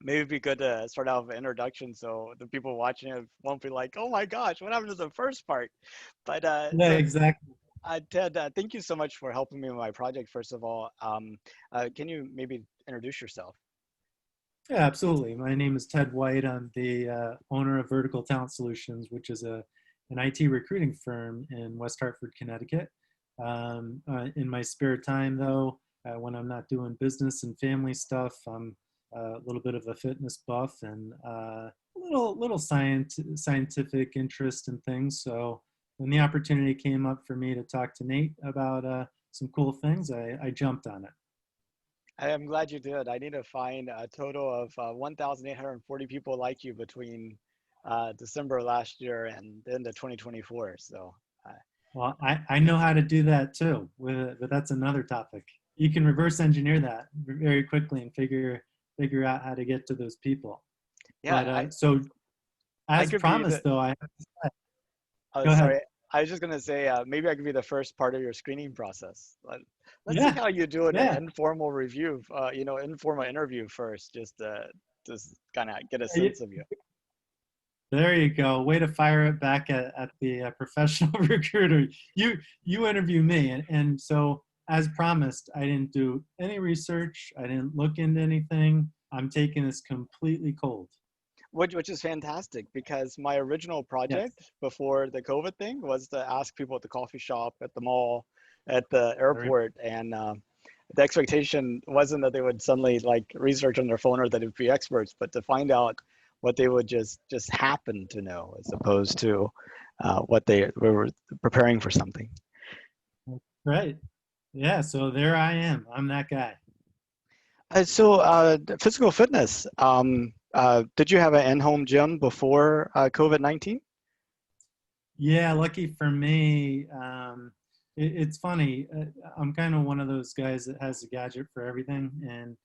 maybe it'd be good to start out with an introduction so the people watching it won't be like, oh my gosh, what happened to the first part? But Yeah, exactly. Ted, thank you so much for helping me with my project, first of all. Can you maybe introduce yourself? Yeah, absolutely. My name is Ted White. I'm the owner of Vertical Talent Solutions, which is an IT recruiting firm in West Hartford, Connecticut. In my spare time, though, when I'm not doing business and family stuff, I'm a little bit of a fitness buff and little scientific interest in things. So when the opportunity came up for me to talk to Nate about some cool things, I jumped on it. I am glad you did. I need to find a total of 1,840 people like you between December last year and the end of 2024. So, uh, Well, I know how to do that too, but that's another topic. You can reverse engineer that very quickly and figure out how to get to those people. yeah, But so I as could be the, promised, though, I have to say, oh, go ahead. sorry. I was just gonna say, maybe I could be the first part of your screening process. Let's see Yeah, how you do an yeah. informal review, informal interview first, just kind of get a You- sense of you. There you go. Way to fire it back at the professional recruiter. You interview me, and so as promised, I didn't do any research. I didn't look into anything. I'm taking this completely cold. Which is fantastic because my original Yes. project before the COVID thing was to ask people at the coffee shop, at the mall, at the Very airport, and the expectation wasn't that they would suddenly like research on their phone or that they'd be experts, but to find out what they would just happen to know as opposed to what they were preparing for something. right. Yeah, so there I am. I'm that guy. Physical fitness. Did you have an in-home gym before COVID-19? Yeah, lucky for me. It's funny. I'm kind of one of those guys that has a gadget for everything, and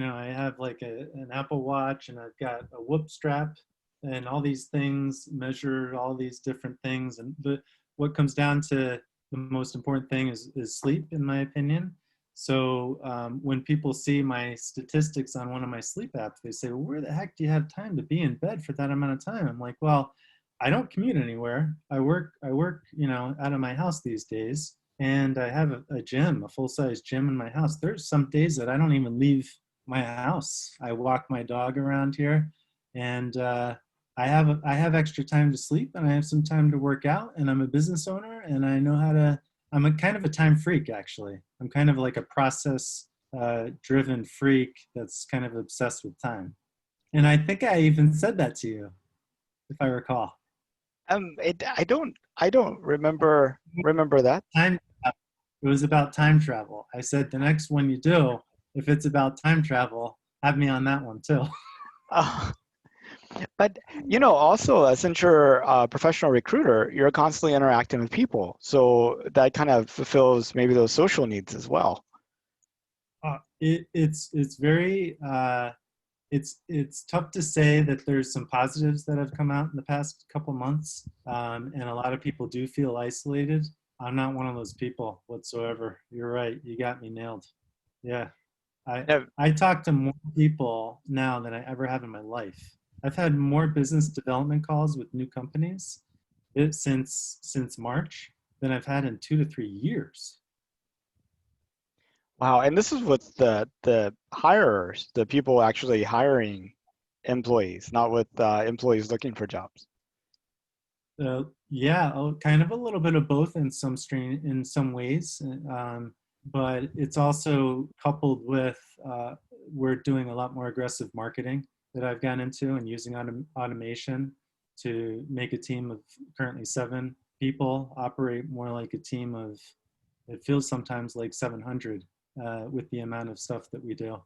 I have like an Apple Watch, and I've got a Whoop strap, and all these things measure all these different things. And what comes down to the most important thing is sleep, in my opinion. So when people see my statistics on one of my sleep apps, they say, "Well, where the heck do you have time to be in bed for that amount of time?" I'm like, "Well, I don't commute anywhere. I work, out of my house these days, and I have a gym, a full-size gym in my house. There's some days that I don't even leave my house. I walk my dog around here, and I have extra time to sleep, and I have some time to work out. And I'm a business owner, and I know how to. I'm a kind of a time freak, actually. I'm kind of like a process driven freak that's kind of obsessed with time. And I think I even said that to you, if I recall. I don't remember that. Time. It was about time travel. I said the next one you do, if it's about time travel, have me on that one too. Uh, but also since you're a professional recruiter, you're constantly interacting with people, so that kind of fulfills maybe those social needs as well. It's very it's tough to say that there's some positives that have come out in the past couple months, and a lot of people do feel isolated. I'm not one of those people whatsoever. You're right. You got me nailed. Yeah. I Now, I talk to more people now than I ever have in my life. I've had more business development calls with new companies since March than I've had in 2 to 3 years. wow, and this is with the hirers, the people actually hiring employees, not with employees looking for jobs. Yeah, kind of a little bit of both in some ways, but it's also coupled with we're doing a lot more aggressive marketing that I've gone into and using automation to make a team of currently 7 people operate more like a team of, it feels sometimes like 700 with the amount of stuff that we do.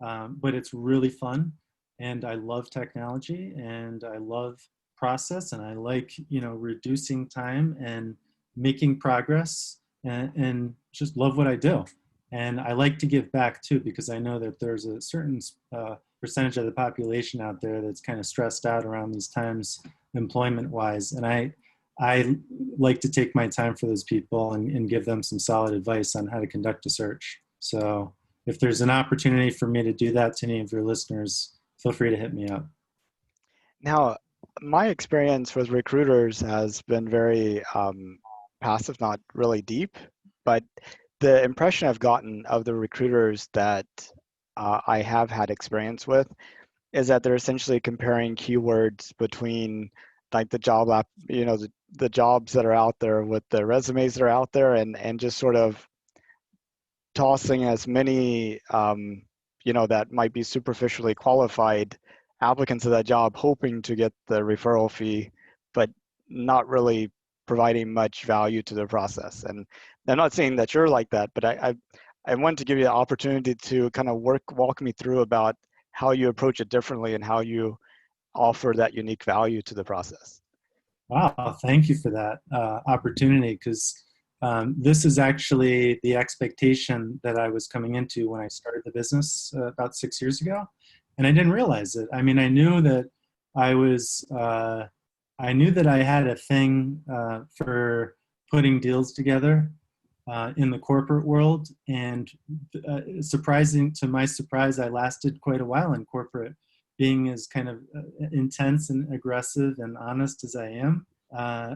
But it's really fun, and I love technology, and I love process, and I like reducing time and making progress, and just love what I do. And I like to give back too, because I know that there's a certain percentage of the population out there that's kind of stressed out around these times, employment wise, and I like to take my time for those people and give them some solid advice on how to conduct a search. So if there's an opportunity for me to do that to any of your listeners, feel free to hit me up. Now, my experience with recruiters has been very passive, not really deep, but the impression I've gotten of the recruiters that I have had experience with is that they're essentially comparing keywords between like the job app, the jobs that are out there with the resumes that are out there, and just sort of tossing as many, that might be superficially qualified applicants to that job, hoping to get the referral fee, but not really providing much value to the process. And I'm not saying that you're like that, but I want to give you the opportunity to kind of walk me through about how you approach it differently and how you offer that unique value to the process. Wow, thank you for that opportunity, because this is actually the expectation that I was coming into when I started the business about 6 years ago, and I didn't realize it. I mean, I knew that I was, I knew that I had a thing for putting deals together in the corporate world, and surprising to my surprise, I lasted quite a while in corporate, being as kind of intense and aggressive and honest as I am. Uh,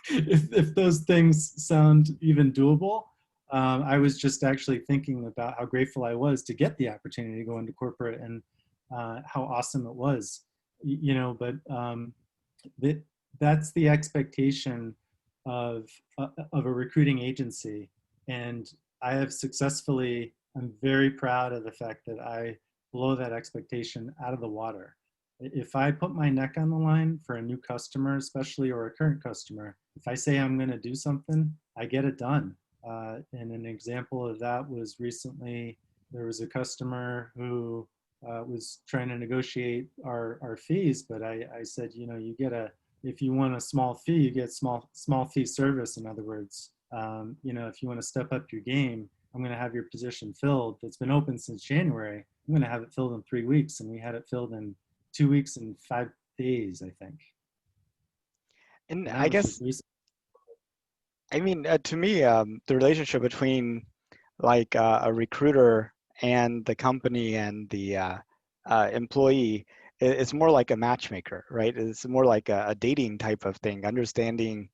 if those things sound even doable, I was just actually thinking about how grateful I was to get the opportunity to go into corporate, and how awesome it was. But that, that's the expectation of a recruiting agency, and I have successfully. I'm very proud of the fact that I blow that expectation out of the water. If I put my neck on the line for a new customer, especially, or a current customer, if I say I'm going to do something, I get it done. And an example of that was recently there was a customer who was trying to negotiate our fees, but I said, you get if you want a small fee, you get small fee service. In other words, if you want to step up your game, I'm going to have your position filled. That's been open since January. I'm going to have it filled in 3 weeks, and we had it filled in 2 weeks and 5 days, I think. And And that I was just guess, recent. I mean, to me, the relationship between like a recruiter and the company and the employee is more like a matchmaker, right? It's more like a dating type of thing, understanding.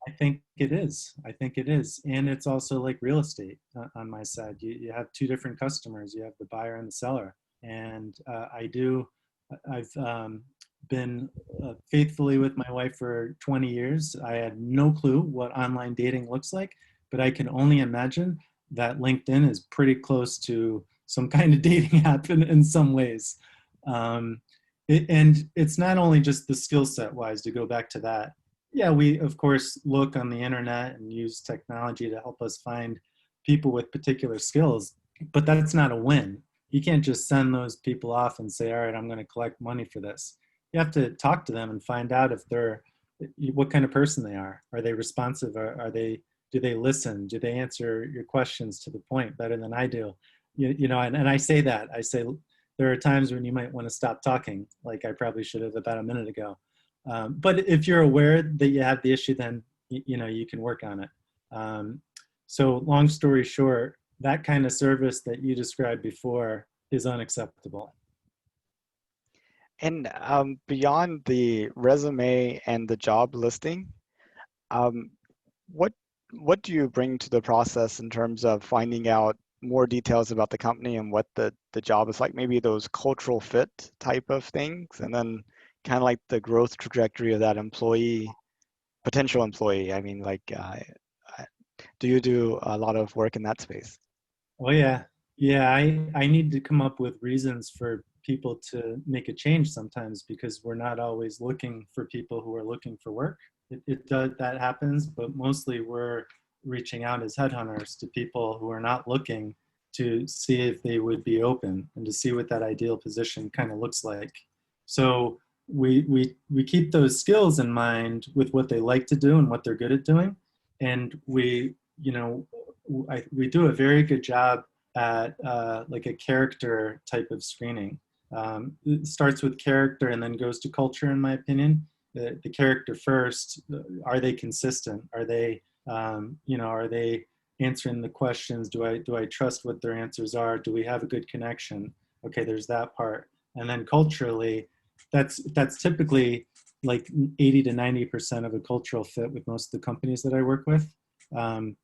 I think it is. I think it is. And it's also like real estate on my side. You have two different customers. You have the buyer and the seller. And I've been faithfully with my wife for 20 years. I had no clue what online dating looks like, but I can only imagine that LinkedIn is pretty close to some kind of dating app in some ways. Um, and it's not only just the skill set wise, to go back to that. Yeah, we of course look on the internet and use technology to help us find people with particular skills, but that's not a win. You can't just send those people off and say, all right, I'm going to collect money for this. You have to talk to them and find out if they're what kind of person they are. Are they responsive? Are they, do they listen? Do they answer your questions to the point better than I do? And I say that. I say there are times when you might want to stop talking, like I probably should have about a minute ago. But if you're aware that you have the issue, then you can work on it. So long story short, that kind of service that you described before is unacceptable. And beyond the resume and the job listing, um, what what do you bring to the process in terms of finding out more details about the company and what the job is like? Maybe those cultural fit type of things, and then kind of like the growth trajectory of that potential employee. I mean, like, do you do a lot of work in that space? Oh yeah, yeah. I need to come up with reasons for people to make a change sometimes, because we're not always looking for people who are looking for work. It does, that happens, but mostly we're reaching out as headhunters to people who are not looking, to see if they would be open and to see what that ideal position kind of looks like. So we keep those skills in mind with what they like to do and what they're good at doing, and we do a very good job at like a character type of screening. It starts with character and then goes to culture, in my opinion. The character first. Are they consistent? Are they, are they answering the questions? Do I trust what their answers are? Do we have a good connection? Okay, there's that part. And then culturally, that's typically like 80 to 90% of a cultural fit with most of the companies that I work with. Um,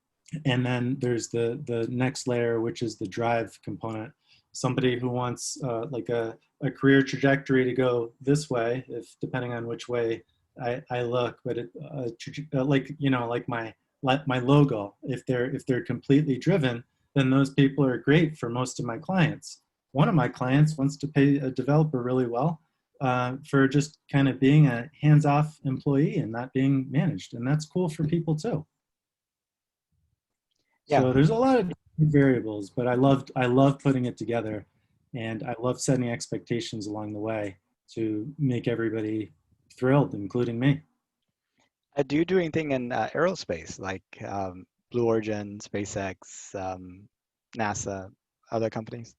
and then there's the next layer, which is the drive component. Somebody who wants like a career trajectory to go this way, if depending on which way I look, but like, you know, like my logo, if they're completely driven, then those people are great for most of my clients. One of my clients wants to pay a developer really well for just kind of being a hands-off employee and not being managed, and that's cool for people too. Yeah. So there's a lot of variables, but I love putting it together, and I love setting expectations along the way to make everybody thrilled, including me. Do you do anything in aerospace, like Blue Origin, SpaceX, NASA, other companies?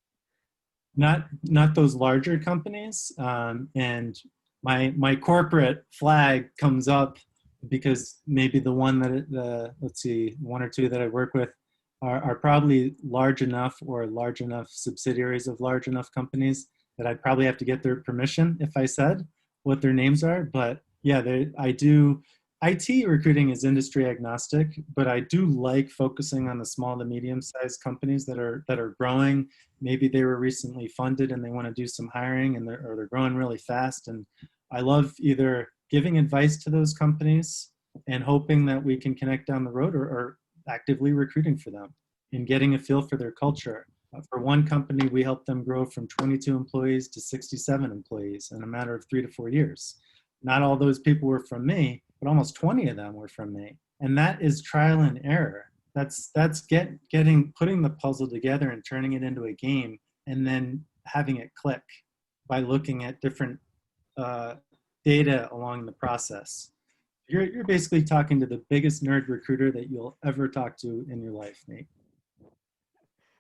Not those larger companies, and my corporate flag comes up because maybe the one that the let's see, one or two that I work with are probably large enough or large enough subsidiaries of large enough companies that I'd probably have to get their permission if I said what their names are. But yeah, I do. IT recruiting is industry agnostic, but I do like focusing on the small to medium sized companies that are growing. Maybe they were recently funded and they want to do some hiring, and they're growing really fast. And I love either giving advice to those companies and hoping that we can connect down the road, or actively recruiting for them and getting a feel for their culture. For one company, we helped them grow from 22 employees to 67 employees in a matter of 3 to 4 years. Not all those people were from me, but almost 20 of them were from me. And that is trial and error. That's getting putting the puzzle together and turning it into a game, and then having it click by looking at different uh, data along the process. You're basically talking to the biggest nerd recruiter that you'll ever talk to in your life, Nate.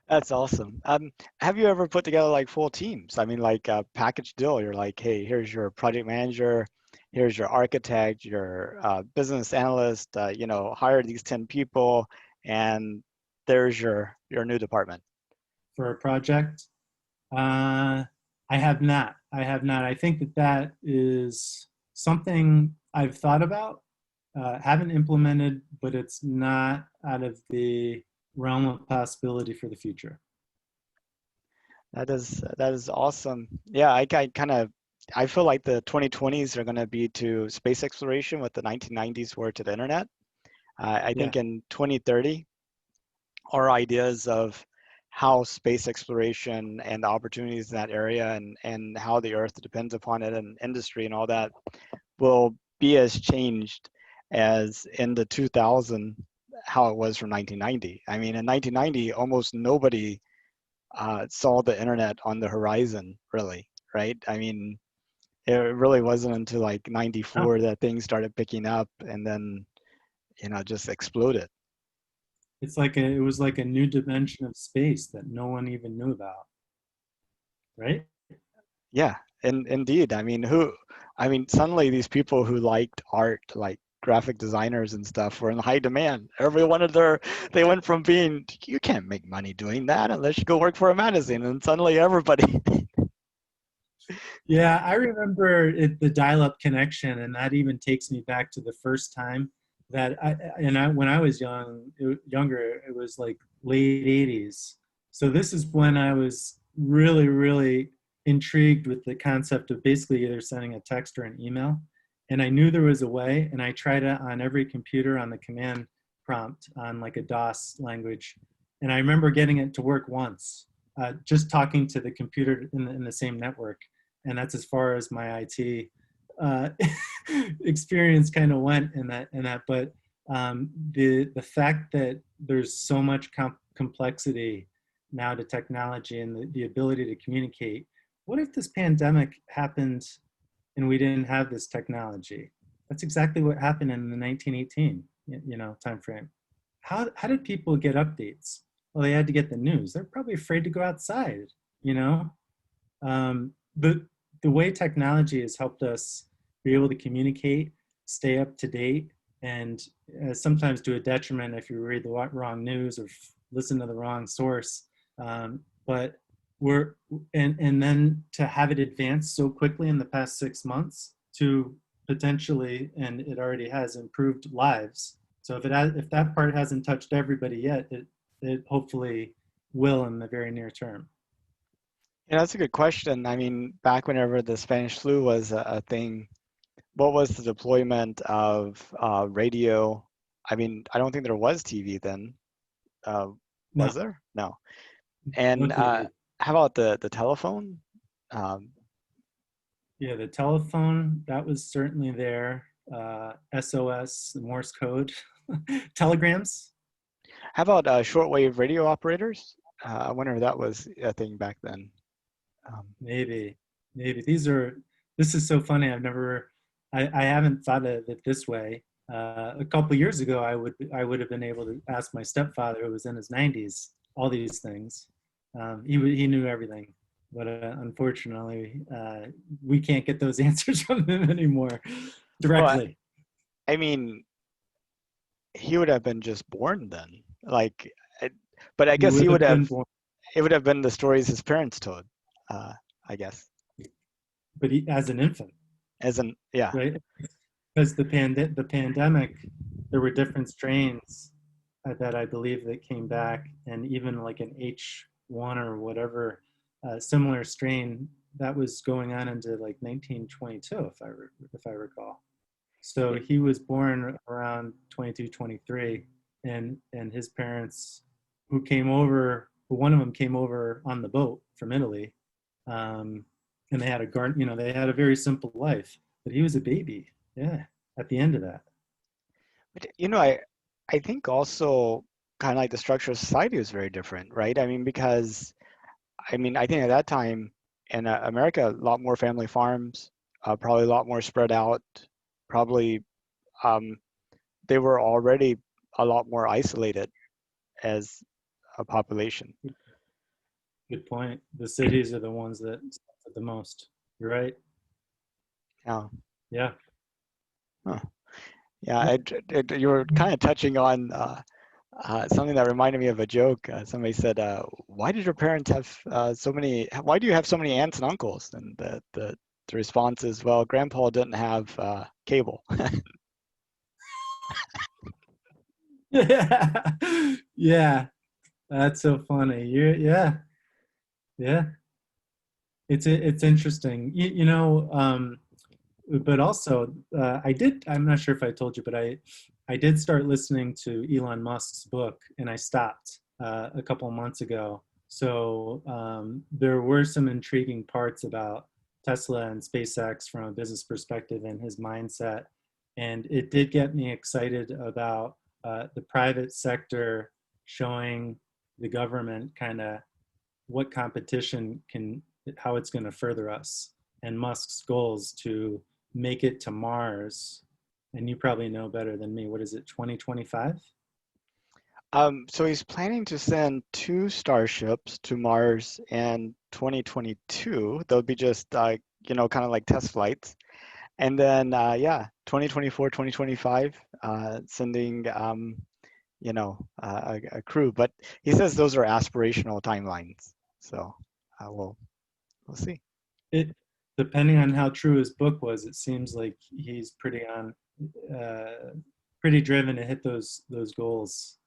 That's awesome. Have you ever put together like full teams? I mean, like a package deal. You're like, hey, here's your project manager, here's your architect, your business analyst. Hire these 10 people, and there's your new department. For a project. Uh, I have not. I have not. I think that is something I've thought about, haven't implemented, but it's not out of the realm of possibility for the future. That is awesome. Yeah, I kind of I feel like the 2020s are going to be to space exploration what the 1990s were to the internet. I Yeah. think in 2030, our ideas of how space exploration and the opportunities in that area and how the Earth depends upon it and industry and all that will be as changed as in the 2000 how it was from 1990. I mean, in 1990, almost nobody saw the internet on the horizon, really, right? I mean, it really wasn't until like No, 94 that things started picking up and then, just exploded. it was like a new dimension of space that no one even knew about, right? Yeah, and indeed. I mean, suddenly these people who liked art, like graphic designers and stuff, were in high demand. They went from being, you can't make money doing that unless you go work for a magazine, and suddenly everybody. Yeah, I remember the dial-up connection, and that even takes me back to the first time that when I was younger, it was like late '80s. So this is when I was really, really intrigued with the concept of basically either sending a text or an email, and I knew there was a way, and I tried it on every computer on the command prompt on like a DOS language, and I remember getting it to work once, just talking to the computer in the same network, and that's as far as my IT uh, experience kind of went in that. But the fact that there's so much complexity now to technology and the ability to communicate. What if this pandemic happened and we didn't have this technology? That's exactly what happened in the 1918 time frame. How did people get updates? Well, they had to get the news. They're probably afraid to go outside. You know, the way technology has helped us be able to communicate, stay up to date, and sometimes to a detriment if you read the wrong news or listen to the wrong source. But we're and then to have it advance so quickly in the past 6 months to potentially, and it already has improved lives. So if that part hasn't touched everybody yet, it hopefully will in the very near term. Yeah, that's a good question. I mean, back whenever the Spanish flu was a thing, what was the deployment of radio? I mean, I don't think there was TV then. Uh, No, was there? No. no And TV. how about the telephone? Um, Yeah, the telephone, that was certainly there. SOS, the Morse code, telegrams. how about shortwave radio operators? I wonder if that was a thing back then. Um, Maybe, maybe this is so funny. I haven't thought of it this way. A couple years ago, I would have been able to ask my stepfather, who was in his 90s, all these things. He knew everything, but unfortunately, we can't get those answers from him anymore well, directly. I mean, he would have been just born then. Like, I- but I He guess he would would have been have. born, It would have been the stories his parents told. Uh, I guess. but as an infant, As in, yeah. right? Because the pandemic, there were different strains that I believe that came back, and even like an H1 or whatever similar strain that was going on into like 1922, if I recall. So Yeah. he was born around 22, 23, and his parents, who came over, one of them came over on the boat from Italy, um, and they had they had a very simple life. But he was a baby, yeah, at the end of that. But I think also kind of like the structure of society was very different, right? I mean, because I mean, I think at that time in America, a lot more family farms, probably a lot more spread out. Probably um, they were already a lot more isolated as a population. Good point. The cities are the ones that suffer the most. You're right. Yeah. Yeah. Huh. Yeah. You were kind of touching on something that reminded me of a joke. Somebody said, "Why did your parents have so many? Why do you have so many aunts and uncles?" And the response is, "Well, Grandpa didn't have cable." Yeah. Yeah. That's so funny. Yeah. Yeah. It's interesting. But also I'm not sure if I told you, but I did start listening to Elon Musk's book, and I stopped a couple of months ago. So there were some intriguing parts about Tesla and SpaceX from a business perspective and his mindset, and it did get me excited about the private sector showing the government kind of what competition can, how it's going to further us, and Musk's goals to make it to Mars. And you probably know better than me. What is it, 2025? So he's planning to send two starships to Mars in 2022. They'll be just kind of like test flights. And then, yeah, 2024, 2025, sending, a crew. But he says those are aspirational timelines. So we'll see. It, depending on how true his book was, it seems like he's uh, pretty driven to hit those goals.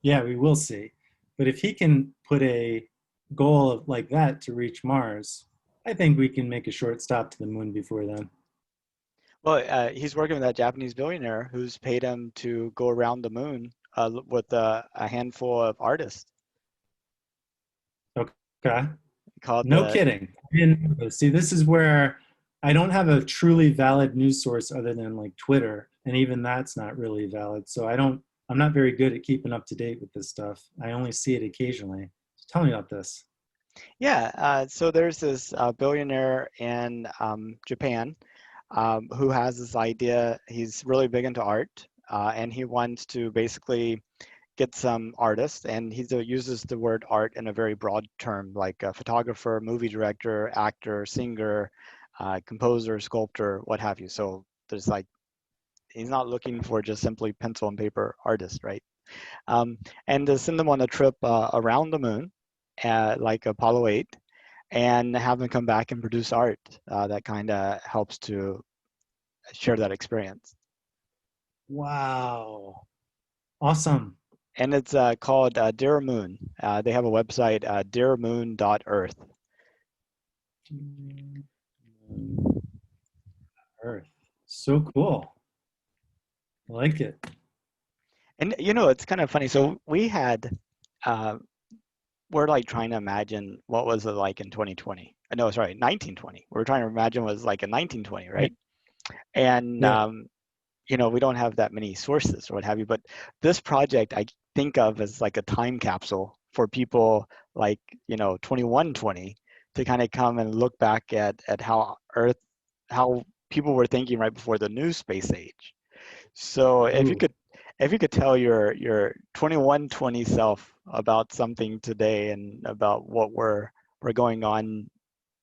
Yeah, we will see. But if he can put a goal of, like that, to reach Mars, I think we can make a short stop to the moon before then. Well, he's working with that Japanese billionaire who's paid him to go around the moon with a handful of artists Okay. called No the. kidding. See, this is where I don't have a truly valid news source other than like Twitter, and even that's not really valid. So I'm not very good at keeping up to date with this stuff. I only see it occasionally. So tell me about this. Yeah, so there's this billionaire in Japan who has this idea. He's really big into art, and he wants to basically get some artists, and he uses the word art in a very broad term, like a photographer, movie director, actor, singer, composer, sculptor, what have you. So there's like, he's not looking for just simply pencil and paper artists, right? And to send them on a trip around the moon. like Apollo 8, and have them come back and produce art that kind of helps to share that experience. Wow. Awesome. And it's called Dear Moon. They have a website, dearmoon.earth. Earth. So cool. I like it. And it's kind of funny. So we had, uh, we're like trying to imagine what was it like in 2020. No, sorry, 1920. We're trying to imagine what it was like in 1920, Yeah. right? And Yeah. we don't have that many sources or what have you. But this project I think of as like a time capsule for people like 2120 to kind of come and look back at how people were thinking right before the new space age. So Ooh. if you could tell your 2120 self about something today and about what we're going on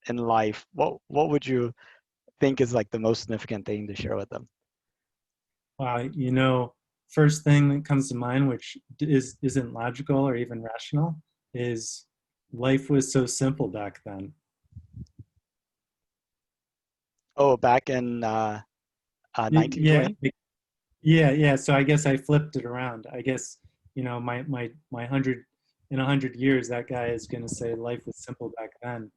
in life, what would you think is like the most significant thing to share with them? First thing that comes to mind, which isn't logical or even rational, is life was so simple back then. Oh, back in Yeah, 1920? yeah. So I guess I flipped it around. I guess my 100 in 100 years, that guy is going to say life was simple back then.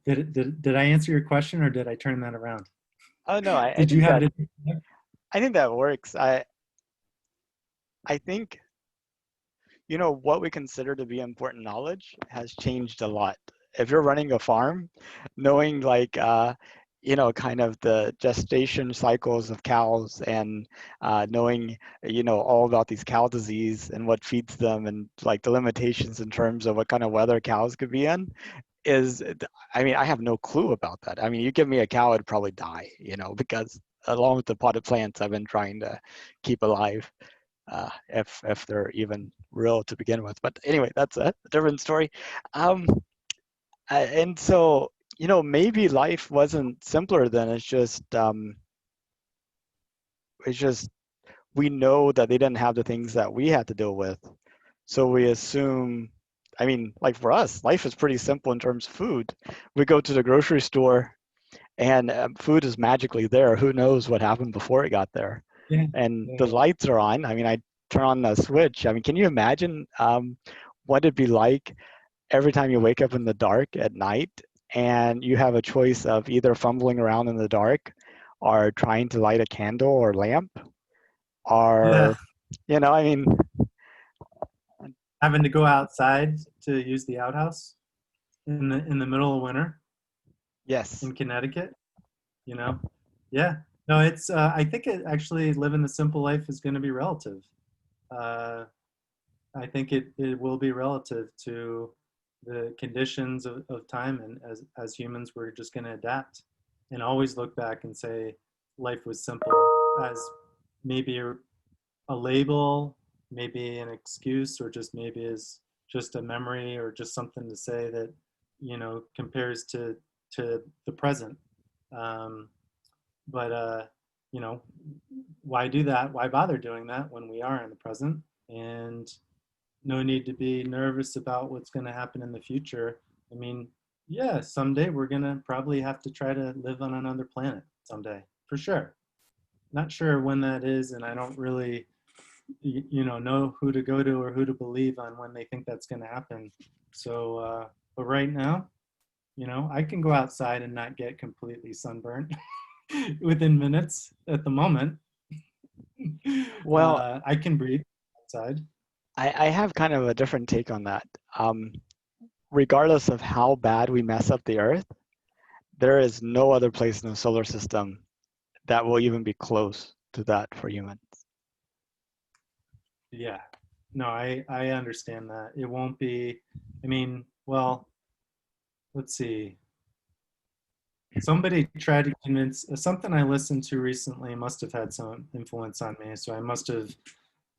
Did I answer your question, or did I turn that around? Oh no, Did you have it? I think that works. I think what we consider to be important knowledge has changed a lot. If you're running a farm, knowing like kind of the gestation cycles of cows and knowing all about these cow disease and what feeds them and like the limitations in terms of what kind of weather cows could be in is, I mean, I have no clue about that. I mean, you give me a cow, it'd probably die, because along with the potted plants I've been trying to keep alive, if they're even real to begin with. But anyway, that's a different story. Um, and so, maybe life wasn't simpler than it's just we know that they didn't have the things that we had to deal with. So we assume, I mean, like for us, life is pretty simple in terms of food. We go to the grocery store and food is magically there. Who knows what happened before it got there? Yeah, And the yeah, lights are on. I mean, I turn on the switch. I mean, can you imagine what it'd be like every time you wake up in the dark at night and you have a choice of either fumbling around in the dark or trying to light a candle or lamp yeah. or, I mean, Having to go outside to use the outhouse in the middle of winter yes. in Connecticut. You know, yeah. No, it's. I think it actually living the simple life is going to be relative. Uh, I think it will be relative to the conditions of time, and as humans, we're just going to adapt and always look back and say life was simple as maybe a label, maybe an excuse, or just maybe as just a memory or just something to say that compares to the present. Um, but you know, why do that? Why bother doing that when we are in the present? And no need to be nervous about what's going to happen in the future. I mean, yeah, someday we're going to probably have to try to live on another planet someday, for sure. Not sure when that is, and I don't really, know who to go to or who to believe on when they think that's going to happen. So, but right now, I can go outside and not get completely sunburnt within minutes at the moment. Well, I can breathe outside. I have kind of a different take on that. Regardless of how bad we mess up the Earth, there is no other place in the solar system that will even be close to that for humans. Yeah. No, I understand that. It won't be, I mean, well, let's see. Somebody tried to convince something I listened to recently must have had some influence on me. So I must have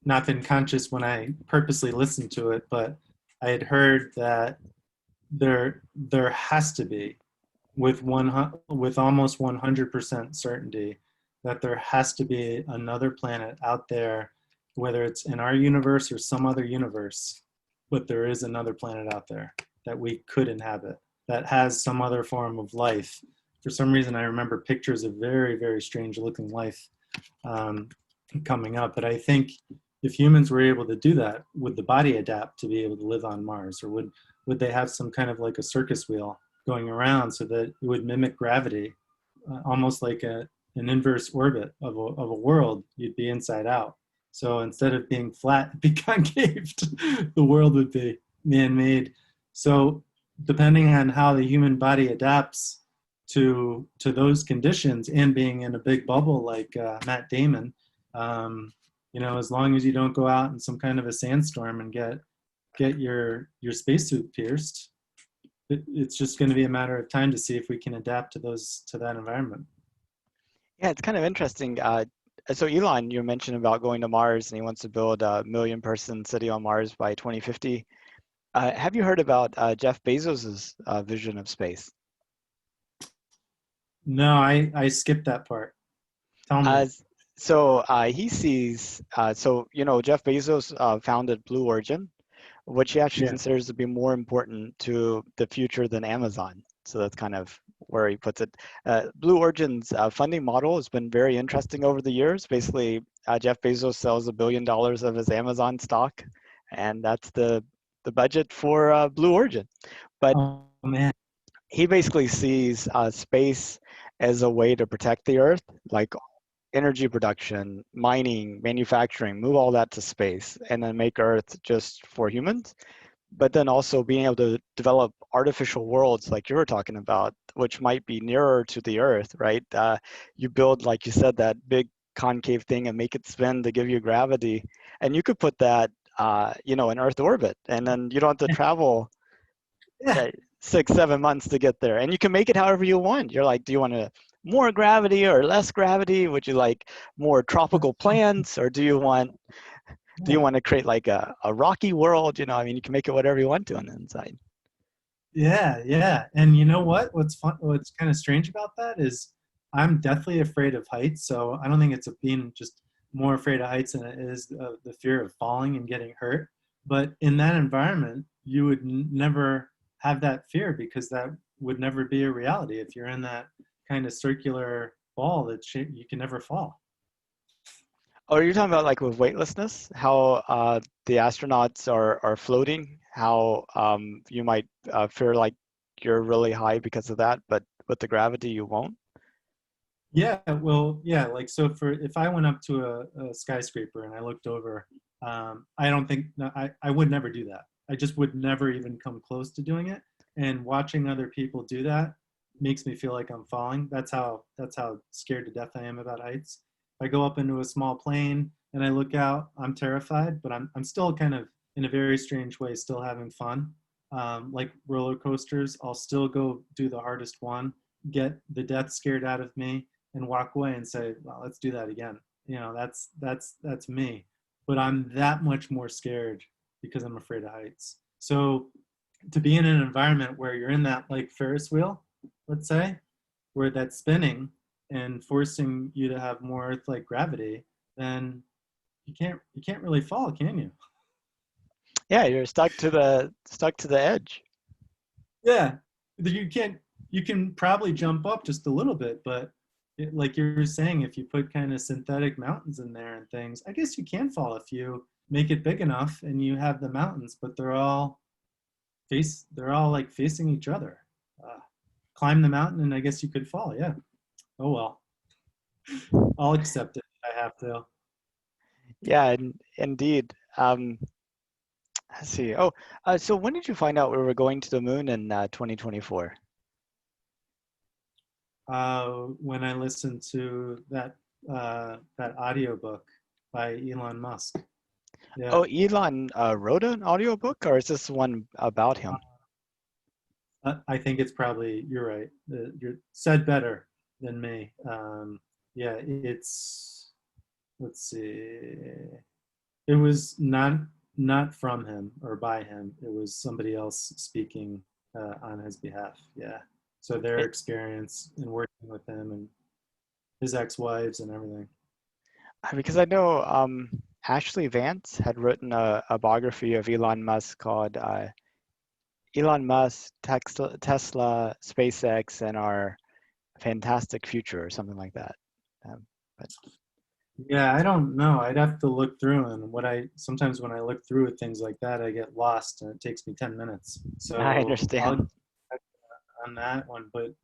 not been conscious when I purposely listened to it, but I had heard that there has to be with almost 100% certainty that there has to be another planet out there, whether it's in our universe or some other universe, but there is another planet out there that we could inhabit that has some other form of life. For some reason, I remember pictures of very, very strange looking life um, coming up. But I think if humans were able to do that, would the body adapt to be able to live on Mars? Or would they have some kind of like a circus wheel going around so that it would mimic gravity, almost like an inverse orbit of a world? You'd be inside out. So instead of being flat, it'd be concaved. The world would be man-made. So depending on how the human body adapts to those conditions and being in a big bubble like Matt Damon, you know, as long as you don't go out in some kind of a sandstorm and get your spacesuit pierced, it's just going to be a matter of time to see if we can adapt to that environment. Yeah, it's kind of interesting. So Elon, you mentioned about going to Mars, and he wants to build a 1,000,000-person city on Mars by 2050. Have you heard about Jeff Bezos's vision of space? No, I skipped that part. Tell me. Uh, he sees, so, you know, Jeff Bezos founded Blue Origin, which he actually Yeah. considers to be more important to the future than Amazon. So that's kind of where he puts it. Blue Origin's funding model has been very interesting over the years. Basically, Jeff Bezos sells $1 billion of his Amazon stock, and that's the budget for Blue Origin. But Oh man. he basically sees space as a way to protect the Earth, like energy production, mining, manufacturing, move all that to space, and then make Earth just for humans. But then also being able to develop artificial worlds like you were talking about, which might be nearer to the Earth, right? You build, like you said, that big concave thing and make it spin to give you gravity, and you could put that, you know, in Earth orbit, and then you don't have to travel Yeah. 6, 7 months to get there, and you can make it however you want. You're like, do you want more gravity or less gravity? Would you like more tropical plants, or do you want to create like a rocky world? You know, I mean, you can make it whatever you want to on the inside. Yeah, yeah. And you know what? What's fun, what's kind of strange about that is I'm deathly afraid of heights. So I don't think it's being just more afraid of heights than it is the fear of falling and getting hurt. But in that environment, you would never have that fear because that would never be a reality. If you're in that kind of circular ball that you can never fall. Oh, you're talking about like with weightlessness, how the astronauts are floating, how you might feel like you're really high because of that, but with the gravity you won't. Yeah, well, yeah, like so for if I went up to a skyscraper and I looked over, I don't think no, I would never do that. I just would never even come close to doing it. And watching other people do that makes me feel like I'm falling. That's how scared to death I am about heights. If I go up into a small plane and I look out, I'm terrified, but I'm still kind of in a very strange way still having fun. Like roller coasters, I'll still go do the hardest one, get the death scared out of me and walk away and say, well, let's do that again. You know, that's me. But I'm that much more scared because I'm afraid of heights. So to be in an environment where you're in that like Ferris wheel, let's say, where that's spinning and forcing you to have more Earth-like gravity, then you can't really fall, can you? Yeah, you're stuck to the edge. Yeah, you can't. You can probably jump up just a little bit, but like you were saying, if you put kind of synthetic mountains in there and things, I guess you can fall if you make it big enough and you have the mountains, but they're all like facing each other. Uh, climb the mountain, and I guess you could fall. Yeah. Oh well, I'll accept it if I have to. Yeah, indeed. Let's see. Oh, so when did you find out we were going to the moon in 2024? When I listened to that audiobook by Elon Musk. Yeah. Oh, Elon wrote an audiobook, or is this one about him? I think it's probably you're right. You're said better than me. Yeah, it's let's see. It was not from him or by him. It was somebody else speaking on his behalf. Yeah. So their It, experience in working with him and his ex-wives and everything. because I know Ashley Vance had written a biography of Elon Musk called Elon Musk, Tesla, SpaceX, and Our Fantastic Future, or something like that. But Yeah, I don't know. I'd have to look through, and sometimes when I look through at things like that, I get lost, and it takes me 10 minutes. I So I'll understand. check on that one. But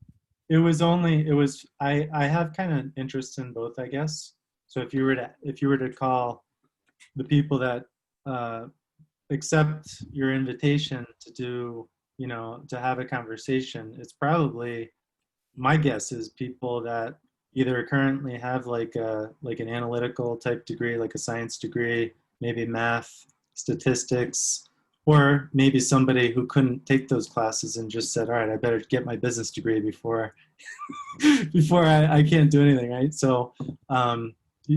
I have kind of interest in both, I guess. So if you were to call the people that uh, accept your invitation to do, to have a conversation, it's probably, my guess is, people that either currently have like an analytical type degree, like a science degree, maybe math, statistics, or maybe somebody who couldn't take those classes and just said, all right, I better get my business degree before before I can't do anything, right? So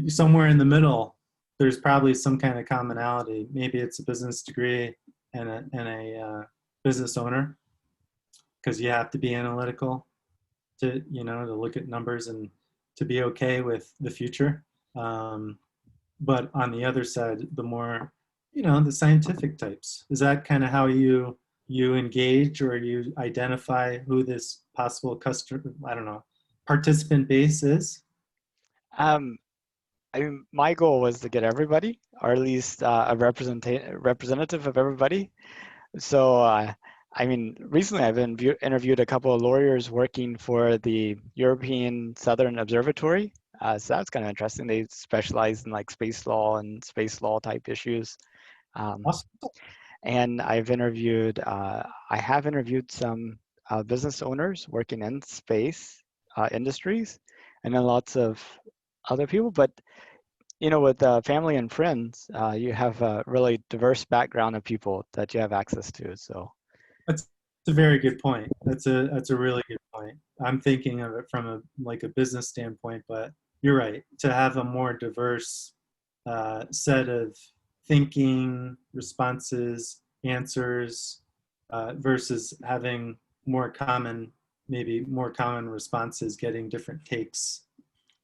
somewhere in the middle, there's probably some kind of commonality. Maybe it's a business degree and a business owner, because you have to be analytical to look at numbers and to be okay with the future. Um, but on the other side, the more, the scientific types. Is that kind of how you engage, or you identify who this possible customer, I don't know, participant base is? Um, I mean, my goal was to get everybody, or at least a representative of everybody. So, I mean, recently I've interviewed a couple of lawyers working for the European Southern Observatory. So that's kind of interesting. They specialize in like space law and space law type issues. Um, Awesome. and I have interviewed some business owners working in space industries, and then lots of other people. But with family and friends, you have a really diverse background of people that you have access to. So, That's a very good point. That's a really good point. I'm thinking of it from a business standpoint, but you're right. To have a more diverse set of thinking, responses, answers, versus having maybe more common responses, getting different takes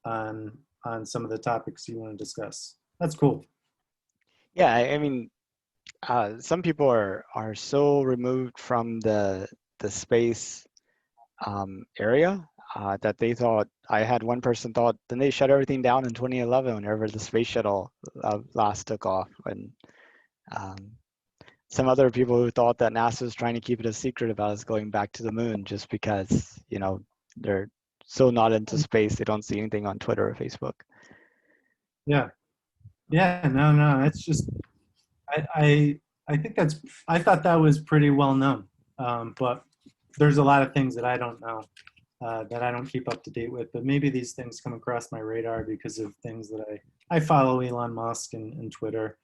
on some of the topics you want to discuss. That's cool. yeah, I mean, some people are so removed from the space area that they thought. I had one person thought, then they shut everything down in 2011 whenever the space shuttle last took off, and um, some other people who thought that NASA was trying to keep it a secret about us going back to the moon just because they're so not into space they don't see anything on Twitter or Facebook. Yeah. Yeah. No, no. It's just I think I thought that was pretty well known, but there's a lot of things that I don't know, that I don't keep up to date with. But maybe these things come across my radar because of things that I follow Elon Musk and Twitter,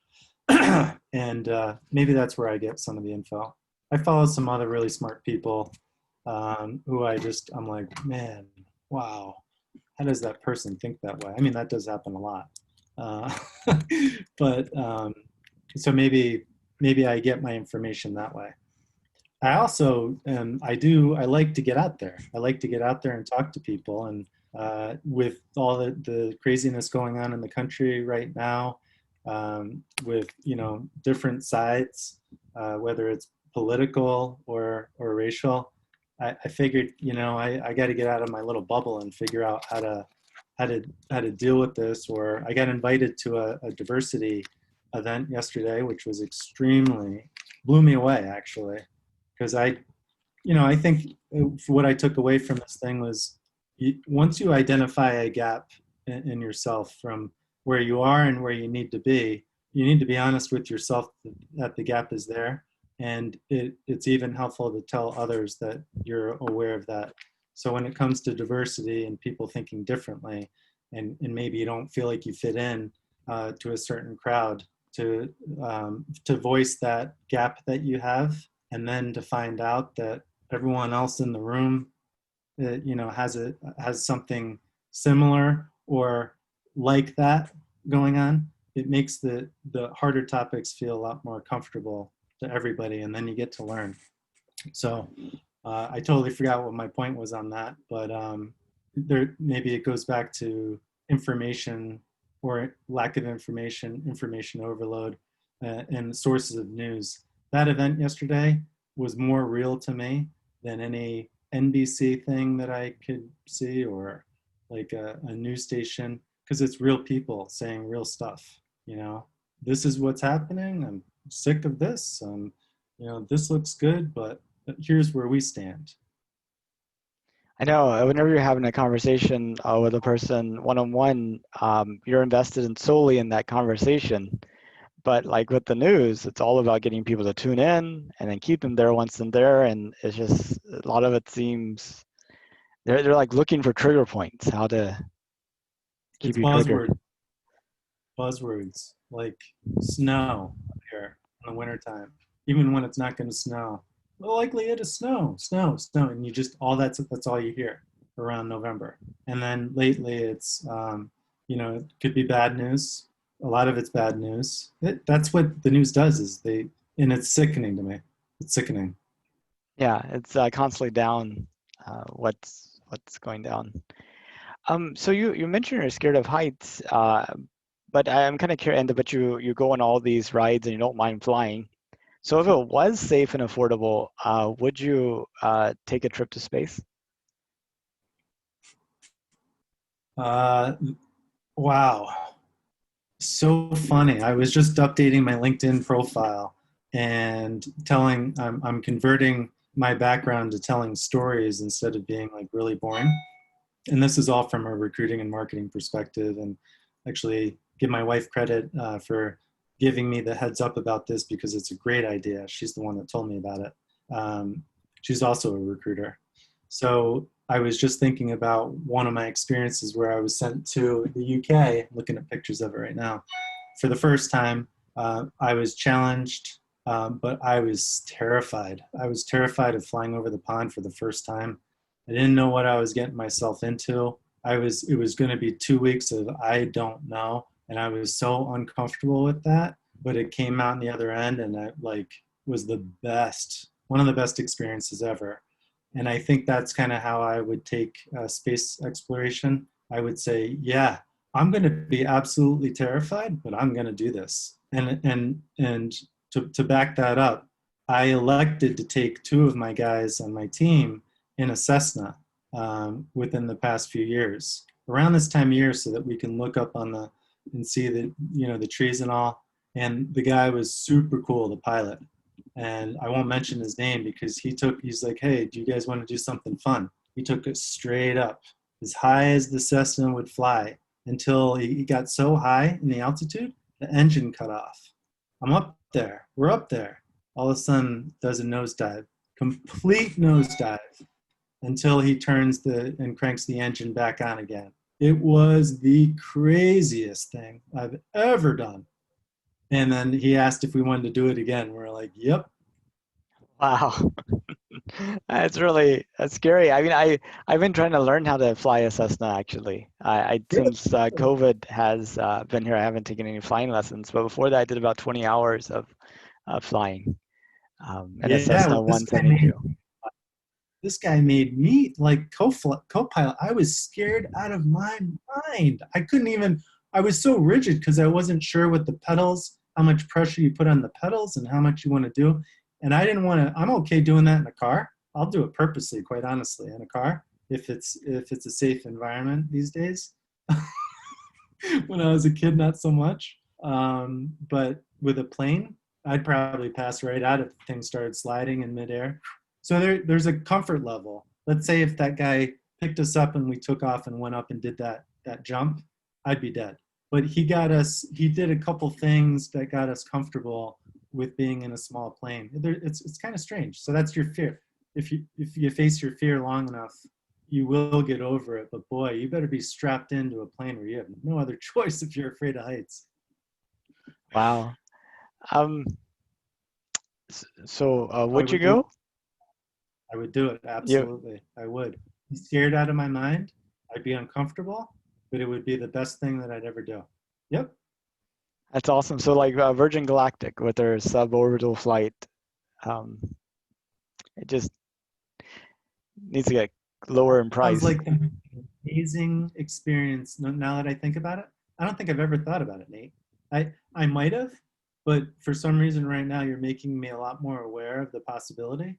and maybe that's where I get some of the info. I follow some other really smart people, who I'm like, man, wow, how does that person think that way? I mean, that does happen a lot. Uh, but so maybe I get my information that way. I also I like to get out there. I like to get out there and talk to people. And with all the craziness going on in the country right now, with different sides, whether it's political or racial, I figured I got to get out of my little bubble and figure out how to deal with this. Or I got invited to a diversity event yesterday, which was extremely blew me away, actually, because I think what I took away from this thing was, once you identify a gap in yourself from where you are and where you need to be honest with yourself that the gap is there. And it's even helpful to tell others that you're aware of that. So when it comes to diversity and people thinking differently, and maybe you don't feel like you fit in to a certain crowd, to voice that gap that you have, and then to find out that everyone else in the room, has something similar or like that going on. It makes the harder topics feel a lot more comfortable to everybody, and then you get to learn. So I totally forgot what my point was on that, but maybe it goes back to information or lack of information overload, and sources of news. That event yesterday was more real to me than any NBC thing that I could see, or like a news station, because it's real people saying real stuff. You know, this is what's happening. I'm sick of this. This looks good, but here's where we stand. I know whenever you're having a conversation with a person one-on-one, you're invested in solely in that conversation. But like with the news, it's all about getting people to tune in and then keep them there once they're there. And it's just a lot of it seems they're like looking for trigger points, how to keep It's you triggered. buzzwords like snow here in the wintertime, even when it's not going to snow. The likelihood of snow, and you just that's all you hear around November. And then lately, it could be bad news. A lot of it's bad news. That's what the news does. And it's sickening to me. It's sickening. Yeah, it's constantly down. What's going down? So you mentioned you're scared of heights, but I'm kind of curious. But you go on all these rides and you don't mind flying. So if it was safe and affordable, would you take a trip to space? Uh, wow. So funny. I was just updating my LinkedIn profile and I'm converting my background to telling stories instead of being like really boring. And this is all from a recruiting and marketing perspective. And actually, give my wife credit for giving me the heads up about this, because it's a great idea. She's the one that told me about it. She's also a recruiter. So I was just thinking about one of my experiences where I was sent to the UK, looking at pictures of it right now. For the first time, I was challenged, but I was terrified. I was terrified of flying over the pond for the first time. I didn't know what I was getting myself into. It was going to be 2 weeks of I don't know, and I was so uncomfortable with that. But it came out on the other end, and I like was the best, one of the best experiences ever. And I think that's kind of how I would take space exploration. I would say, yeah, I'm going to be absolutely terrified, but I'm going to do this. And to back that up, I elected to take two of my guys on my team in a Cessna within the past few years, around this time of year, so that we can look up on the and see the trees and all. And the guy was super cool, the pilot. And I won't mention his name because he's like, hey, do you guys want to do something fun? He took it straight up, as high as the Cessna would fly, until he got so high in the altitude, the engine cut off. I'm up there. We're up there. All of a sudden, does a nosedive, complete nosedive, until he turns and cranks the engine back on again. It was the craziest thing I've ever done. And then he asked if we wanted to do it again. We're like, yep. Wow, that's scary. I mean, I've been trying to learn how to fly a Cessna actually. I since COVID has been here, I haven't taken any flying lessons, but before that, I did about 20 hours of flying in a Yeah, Cessna well, 172. this guy made me like co-pilot. I was scared out of my mind. I was so rigid because I wasn't sure with the pedals, how much pressure you put on the pedals and how much you want to do. And I didn't want to, I'm okay doing that in a car. I'll do it purposely, quite honestly, in a car if it's a safe environment these days. When I was a kid, not so much. But with a plane, I'd probably pass right out if things started sliding in midair. So there's a comfort level. Let's say if that guy picked us up and we took off and went up and did that jump, I'd be dead. But he did a couple things that got us comfortable with being in a small plane. It's kind of strange. So that's your fear. If you face your fear long enough, you will get over it. But boy, you better be strapped into a plane where you have no other choice if you're afraid of heights. Wow. Um, so would you would do go? I would do it, You, absolutely. I would. Be scared out of my mind. I'd be uncomfortable, but it would be the best thing that I'd ever do. Yep. that's awesome. So like Virgin Galactic with their suborbital flight, um, it just needs to get lower in Sounds price. like an amazing experience now that I think about it. I don't think I've ever thought about it, Nate. I might have, but for some reason right now you're making me a lot more aware of the possibility.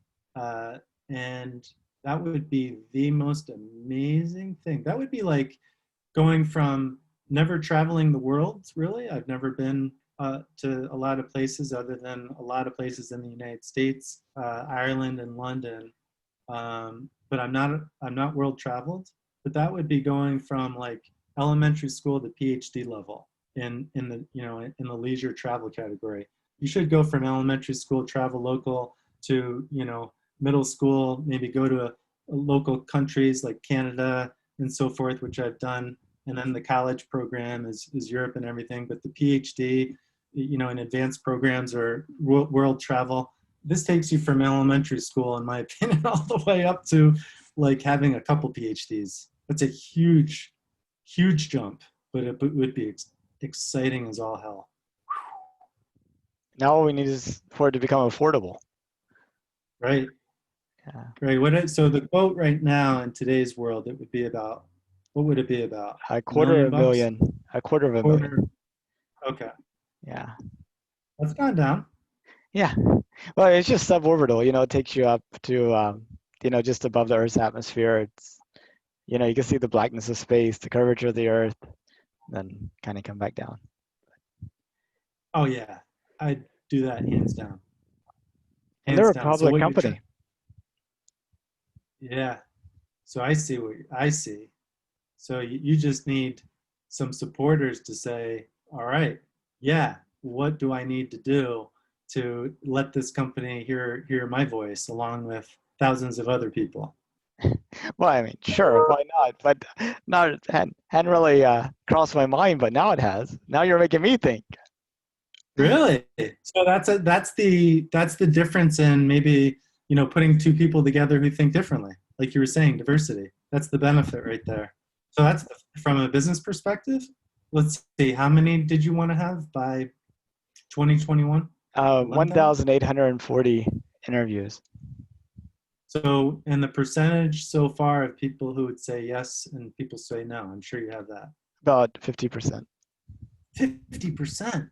And that would be the most amazing thing. That would be like going from never traveling the world, really. I've never been to a lot of places other than a lot of places in the United States, Ireland and London. But I'm not world traveled. But that would be going from like elementary school to PhD level in the in the leisure travel category. You should go from elementary school travel local to middle school, maybe go to a local countries like Canada and so forth, which I've done. And then the college program is Europe and everything. But the PhD, in advanced programs or world travel, this takes you from elementary school, in my opinion, all the way up to like having a couple PhDs. That's a huge, huge jump, but it would be exciting as all hell. Now all we need is for it to become affordable. Right. Yeah. Right. So the quote right now in today's world, it would be about, what would it be about? A $1 quarter of million a bucks? million. A quarter of a Quarter. million. Okay. Yeah. That's gone down. Yeah. Well, it's just suborbital. It takes you up to just above the Earth's atmosphere. It's you can see the blackness of space, the curvature of the Earth, then kind of come back down. Oh yeah. I'd do that hands down. And they're Hands a down. So public what company. yeah. So I see what I see. So you just need some supporters to say, all right, yeah, what do I need to do to let this company hear my voice along with thousands of other people? Well, I mean, sure, why not? But not hadn't really crossed my mind, but now it has. Now you're making me think. Really? So that's the difference in maybe, putting two people together who think differently. Like you were saying, diversity. That's the benefit right there. So that's from a business perspective. Let's see, how many did you want to have by 2021? 11,000? 1,840 interviews. So, and the percentage so far of people who would say yes and people say no, I'm sure you have that. About 50%. 50%.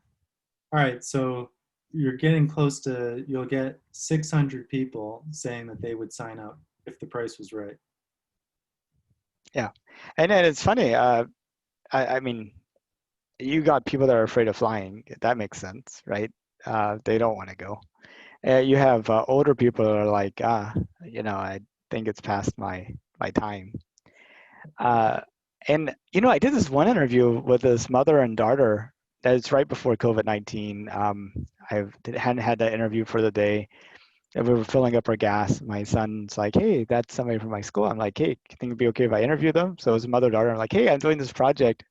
All right, so you're getting close to, you'll get 600 people saying that they would sign up if the price was right. Yeah. And then it's funny. I mean, you got people that are afraid of flying. That makes sense, right? They don't want to go. You have older people that are like, I think it's past my time. And I did this one interview with this mother and daughter. That's right before COVID-19. I hadn't had that interview for the day. And we were filling up our gas. My son's like, "Hey, that's somebody from my school." I'm like, "Hey, you think it'd be okay if I interview them?" So it was a mother daughter. I'm like, "Hey, I'm doing this project."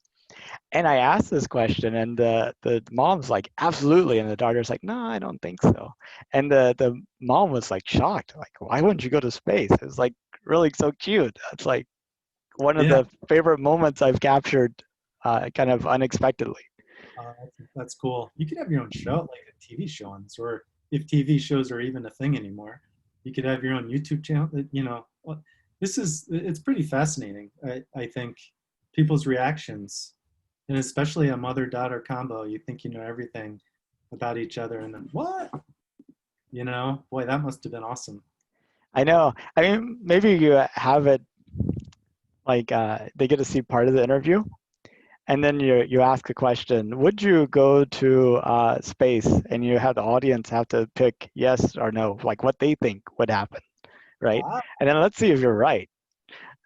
And I asked this question, and the mom's like, "Absolutely," and the daughter's like, "No, I don't think so." And the mom was like shocked, like, "Why wouldn't you go to space?" It was like really so cute. It's like one of Yeah, the favorite moments I've captured, kind of unexpectedly. that's cool. You could have your own show, like a TV show on this, or if TV shows are even a thing anymore, you could have your own YouTube channel. Well, it's pretty fascinating. I think people's reactions, and especially a mother-daughter combo. You think you know everything about each other, and then what? Boy, that must have been awesome. I know. I mean, maybe you have it like they get to see part of the interview, and then you ask a question: would you go to space? And you have the audience have to pick yes or no, like what they think would happen, right? Wow. And then let's see if you're right.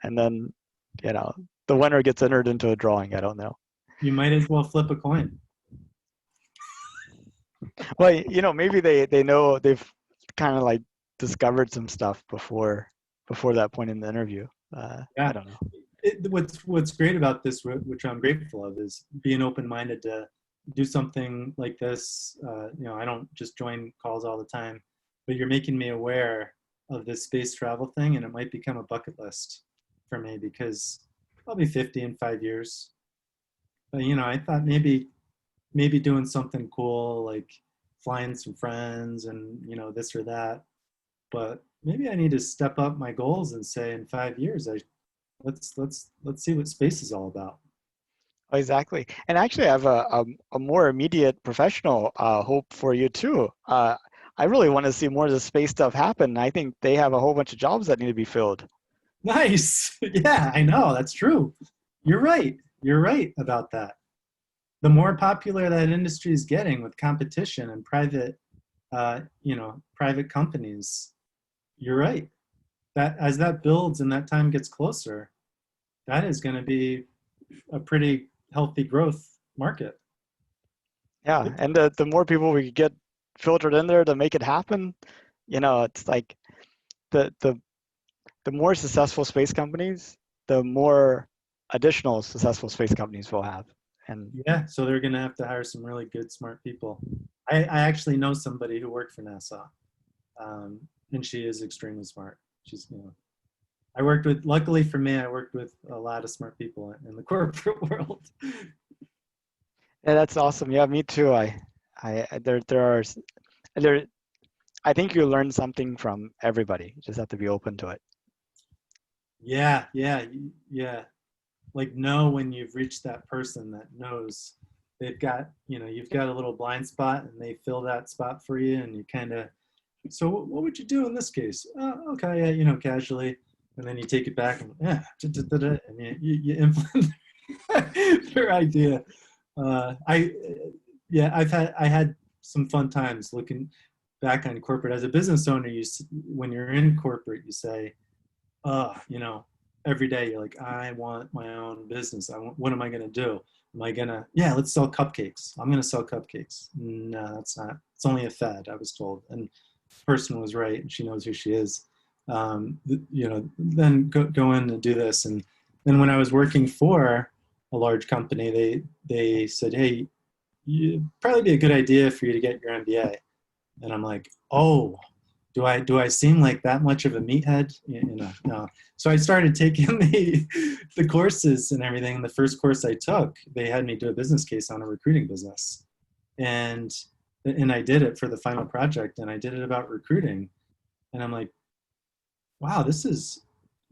And then, the winner gets entered into a drawing. I don't know. You might as well flip a coin. Well, maybe they know they've kind of like discovered some stuff before that point in the interview. I Yeah. don't know. What's great about this, which I'm grateful of, is being open-minded to do something like this. I don't just join calls all the time, but you're making me aware of this space travel thing, and it might become a bucket list for me because I'll be 50 in 5 years. But I thought maybe doing something cool like flying some friends and this or that. But maybe I need to step up my goals and say in 5 years let's see what space is all about. Exactly. And actually, I have a more immediate professional hope for you too. I really want to see more of the space stuff happen. I think they have a whole bunch of jobs that need to be filled. Nice. Yeah, I know. That's true. You're right. You're right about that. The more popular that industry is getting with competition and private, private companies, you're right. That as that builds and that time gets closer, that is going to be a pretty healthy growth market. Yeah, and the more people we get filtered in there to make it happen, it's like the the the more successful space companies, the more additional successful space companies we'll have. And Yeah, so they're going to have to hire some really good, smart people. I actually know somebody who worked for NASA, and she is extremely smart. She's, I worked with, luckily for me, I worked with a lot of smart people in the corporate world. yeah, that's awesome. Yeah, me too. There, I think you learn something from everybody. You just have to be open to it. Yeah, yeah, yeah. Like know when you've reached that person that knows they've got, you've got a little blind spot and they fill that spot for you and you kind of, so what would you do in this case? Okay, yeah, casually. And then you take it back and yeah, and you implement their idea. I yeah, I had some fun times looking back on corporate. As a business owner, when you're in corporate, you say, every day you're like, I want my own business. What am I going to do? Am I going to, yeah, let's sell cupcakes. I'm going to sell cupcakes. No, that's not, it's only a fad, I was told. And the person was right and she knows who she is. Then go in and do this. And then when I was working for a large company, they said, hey, it'd probably be a good idea for you to get your MBA. And I'm like, oh, do I seem like that much of a meathead? No. So I started taking the courses and everything. And the first course I took, they had me do a business case on a recruiting business, and I did it for the final project, and I did it about recruiting. And I'm like, wow, this is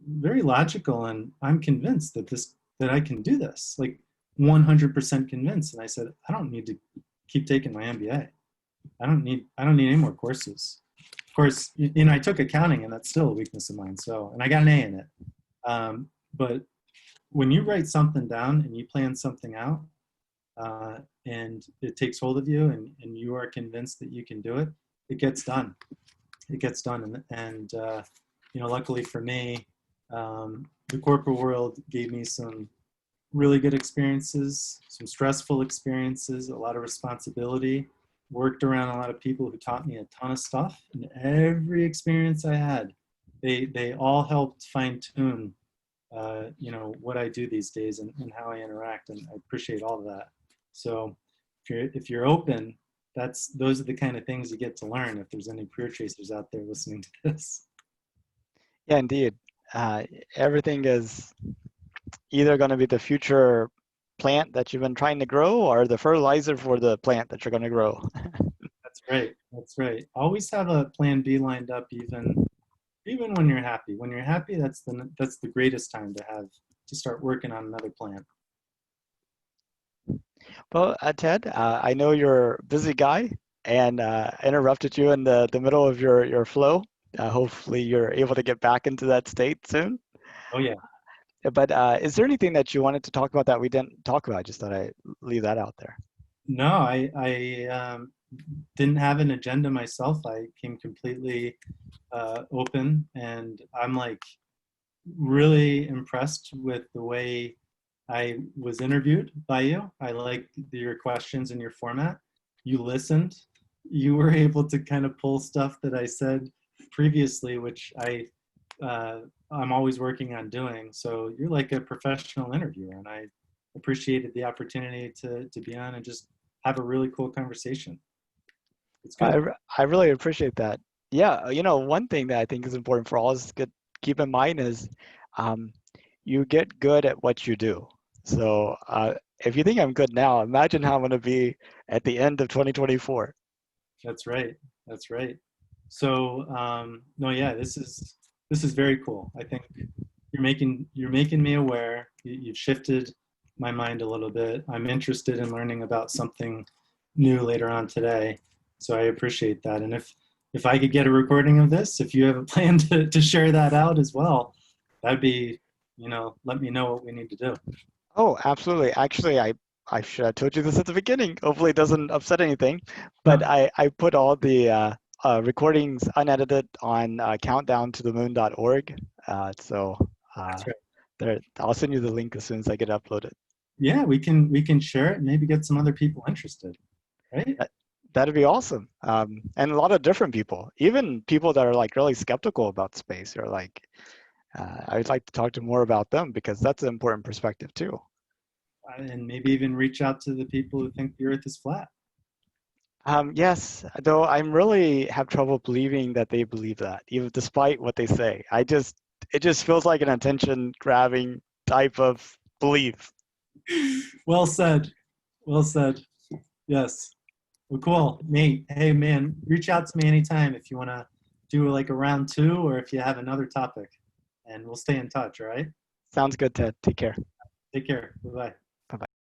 very logical, and I'm convinced that I can do this, like 100% convinced. And I said, I don't need to keep taking my MBA. I don't need any more courses. Of course, I took accounting, and that's still a weakness of mine. So, and I got an A in it. But when you write something down and you plan something out, and it takes hold of you, and you are convinced that you can do it, it gets done. It gets done, and luckily for me, the corporate world gave me some really good experiences, some stressful experiences, a lot of responsibility. Worked around a lot of people who taught me a ton of stuff, and every experience I had, they all helped fine tune, what I do these days and how I interact, and I appreciate all of that. So, if you're open, those are the kind of things you get to learn. If there's any career chasers out there listening to this. Yeah, indeed. Uh, Everything is either going to be the future plant that you've been trying to grow or the fertilizer for the plant that you're going to grow. That's right. That's right. Always have a plan B lined up, even when you're happy. When you're happy, that's the greatest time to start working on another plan. Well, Ted, I know you're a busy guy and interrupted you in the middle of your flow. Hopefully you're able to get back into that state soon. Oh yeah. But is there anything that you wanted to talk about that we didn't talk about? I just thought I'd leave that out there. No, I didn't have an agenda myself. I came completely open, and I'm like really impressed with the way I was interviewed by you. I liked your questions and your format. You listened. You were able to kind of pull stuff that I said previously, which I'm always working on doing. So you're like a professional interviewer, and I appreciated the opportunity to be on and just have a really cool conversation. It's good. I really appreciate that. Yeah, one thing that I think is important for all is to keep in mind is um, you get good at what you do. So if you think I'm good now, imagine how I'm going to be at the end of 2024. That's right. That's right. So no, yeah, this is very cool. I think you're making me aware. You've shifted my mind a little bit. I'm interested in learning about something new later on today, so I appreciate that. And if I could get a recording of this, if you have a plan to share that out as well, that'd be, let me know what we need to do. Oh, absolutely. Actually, I should have told you this at the beginning. Hopefully, it doesn't upset anything. But No, I put all the recordings unedited on countdowntothemoon.org. So uh, that's right. there, I'll send you the link as soon as I get it uploaded. Yeah, we can share it and maybe get some other people interested, right? That, that'd be awesome. And a lot of different people, even people that are like really skeptical about space, or like, I'd like to talk to more about them because that's an important perspective too. And maybe even reach out to the people who think the Earth is flat. Yes, though I'm really have trouble believing that they believe that, even despite what they say. It just feels like an attention grabbing type of belief. Well said. Well said. Yes. Well, cool, Nate. Hey, man, reach out to me anytime if you want to do like a round two or if you have another topic, and we'll stay in touch. All right. Sounds good, Ted. Take care. Take care. Bye bye.